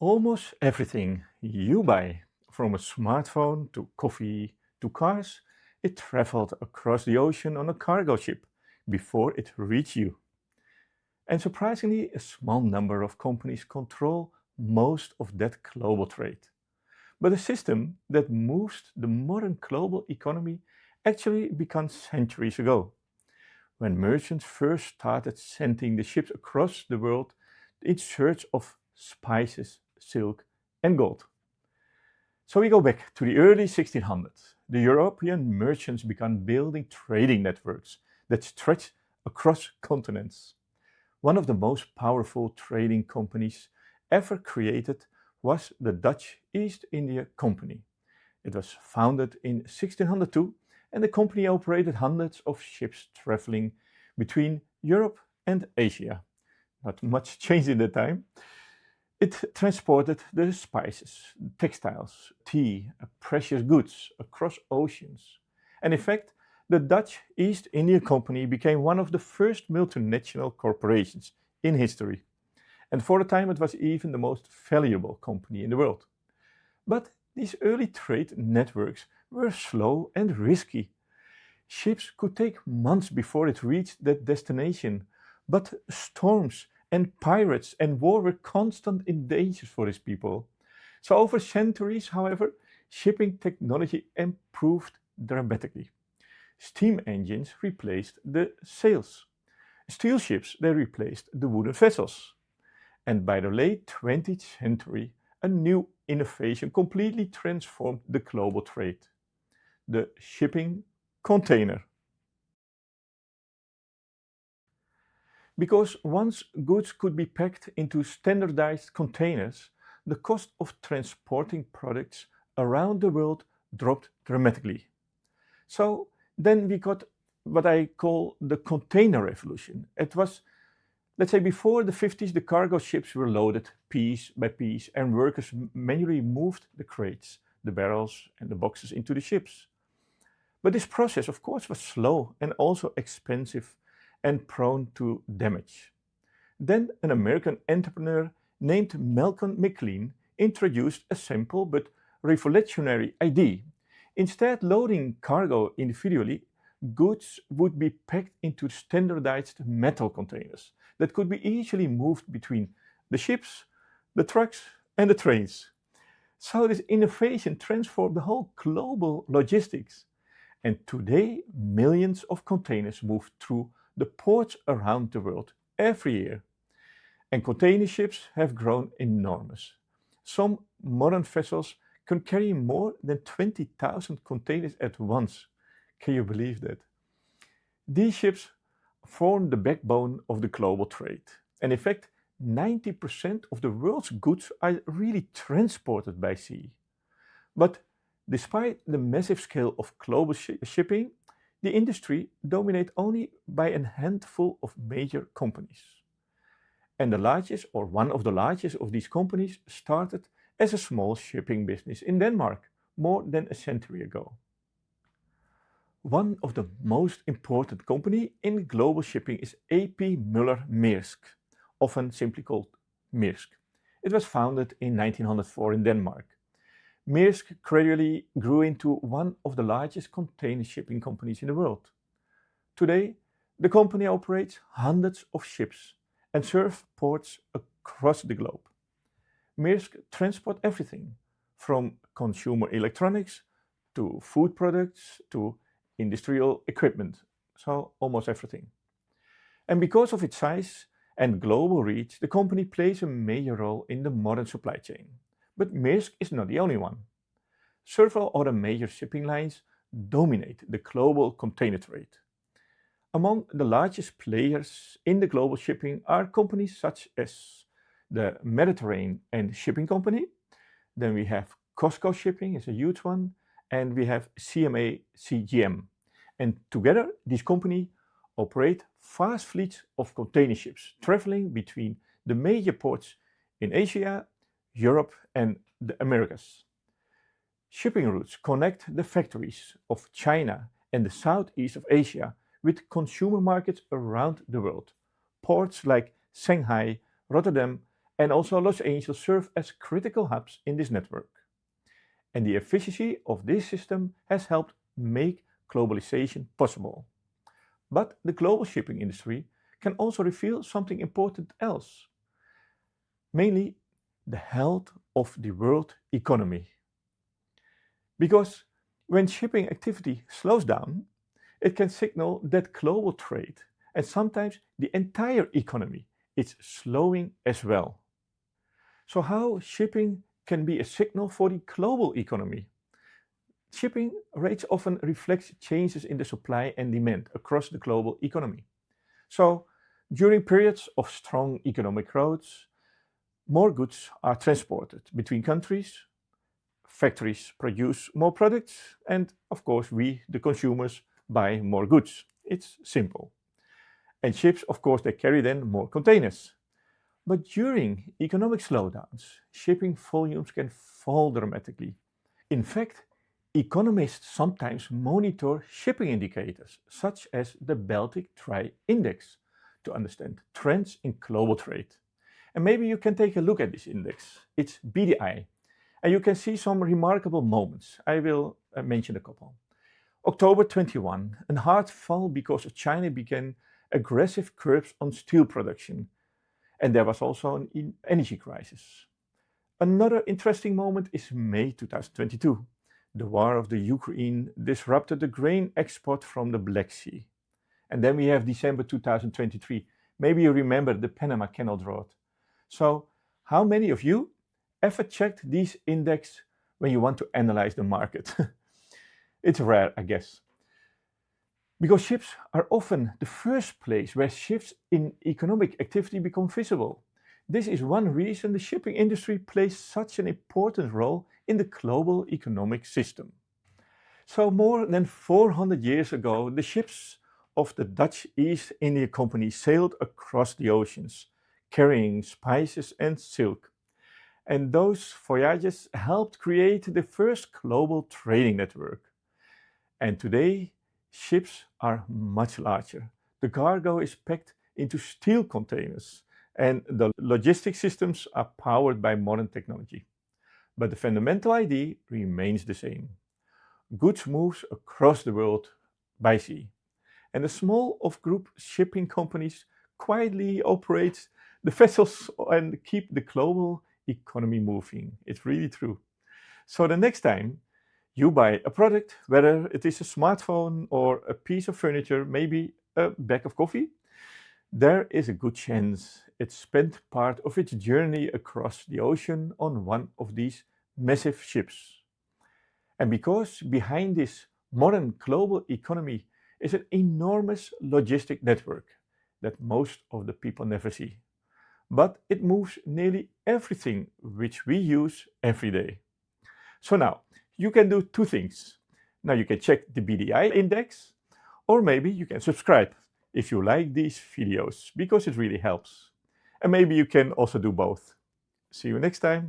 Almost everything you buy, from a smartphone to coffee to cars, it traveled across the ocean on a cargo ship before it reached you. And surprisingly, a small number of companies control most of that global trade. But a system that moves the modern global economy actually began centuries ago, when merchants first started sending the ships across the world in search of spices, silk, and gold. So we go back to the early 1600s. The European merchants began building trading networks that stretched across continents. One of the most powerful trading companies ever created was the Dutch East India Company. It was founded in 1602 and the company operated hundreds of ships traveling between Europe and Asia. Not much changed in that time. It transported the spices, textiles, tea, precious goods across oceans. And in fact, the Dutch East India Company became one of the first multinational corporations in history. And for a time, it was even the most valuable company in the world. But these early trade networks were slow and risky. Ships could take months before it reached that destination, but storms and pirates and war were constant in dangers for these people. So, over centuries, however, shipping technology improved dramatically. Steam engines replaced the sails. Steel ships they replaced the wooden vessels. And by the late 20th century, a new innovation completely transformed the global trade: the shipping container. Because once goods could be packed into standardized containers, the cost of transporting products around the world dropped dramatically. So then we got what I call the container revolution. It was, let's say, before the 50s, the cargo ships were loaded piece by piece, and workers manually moved the crates, the barrels, and the boxes into the ships. But this process, of course, was slow and also expensive and prone to damage. Then an American entrepreneur named Malcolm McLean introduced a simple but revolutionary idea. Instead loading cargo individually, goods would be packed into standardized metal containers that could be easily moved between the ships, the trucks, and the trains. So this innovation transformed the whole global logistics. And today, millions of containers move through the ports around the world every year. And container ships have grown enormous. Some modern vessels can carry more than 20,000 containers at once. Can you believe that? These ships form the backbone of the global trade. And in fact, 90% of the world's goods are really transported by sea. But despite the massive scale of global shipping, the industry dominates only by a handful of major companies. And the largest, or one of the largest of these companies, started as a small shipping business in Denmark more than a century ago. One of the most important companies in global shipping is A.P. Møller - Maersk, often simply called Maersk. It was founded in 1904 in Denmark. Maersk gradually grew into one of the largest container shipping companies in the world. Today, the company operates hundreds of ships and serves ports across the globe. Maersk transports everything from consumer electronics to food products to industrial equipment, so almost everything. And because of its size and global reach, the company plays a major role in the modern supply chain. But Maersk is not the only one. Several other major shipping lines dominate the global container trade. Among the largest players in the global shipping are companies such as the Mediterranean and Shipping Company. Then we have COSCO Shipping is a huge one, and we have CMA CGM. And together, these companies operate fast fleets of container ships traveling between the major ports in Asia, Europe, and the Americas. Shipping routes connect the factories of China and the southeast of Asia with consumer markets around the world. Ports like Shanghai, Rotterdam, and also Los Angeles serve as critical hubs in this network. And the efficiency of this system has helped make globalization possible. But the global shipping industry can also reveal something important else, mainly the health of the world economy. Because when shipping activity slows down, it can signal that global trade and sometimes the entire economy is slowing as well. So how shipping can be a signal for the global economy? Shipping rates often reflect changes in the supply and demand across the global economy. So during periods of strong economic growth, more goods are transported between countries, factories produce more products, and of course we, the consumers, buy more goods. It's simple. And ships, of course, they carry then more containers. But during economic slowdowns, shipping volumes can fall dramatically. In fact, economists sometimes monitor shipping indicators, such as the Baltic Dry Index, to understand trends in global trade. And maybe you can take a look at this index. It's BDI. And you can see some remarkable moments. I will mention a couple. October 21, a hard fall because China began aggressive curbs on steel production. And there was also an energy crisis. Another interesting moment is May 2022. The war of the Ukraine disrupted the grain export from the Black Sea. And then we have December 2023. Maybe you remember the Panama Canal drought. So, how many of you ever checked these index when you want to analyze the market? It's rare, I guess. Because ships are often the first place where shifts in economic activity become visible. This is one reason the shipping industry plays such an important role in the global economic system. So more than 400 years ago, the ships of the Dutch East India Company sailed across the oceans, carrying spices and silk. And those voyages helped create the first global trading network. And today, ships are much larger. The cargo is packed into steel containers, and the logistics systems are powered by modern technology. But the fundamental idea remains the same. Goods move across the world by sea. And a small of group shipping companies quietly operate the vessels and keep the global economy moving. It's really true. So the next time you buy a product, whether it is a smartphone or a piece of furniture, maybe a bag of coffee, there is a good chance it spent part of its journey across the ocean on one of these massive ships. And because behind this modern global economy is an enormous logistic network that most of the people never see. But it moves nearly everything which we use every day. So now, you can do two things. Now you can check the BDI index, or maybe you can subscribe if you like these videos, because it really helps. And maybe you can also do both. See you next time.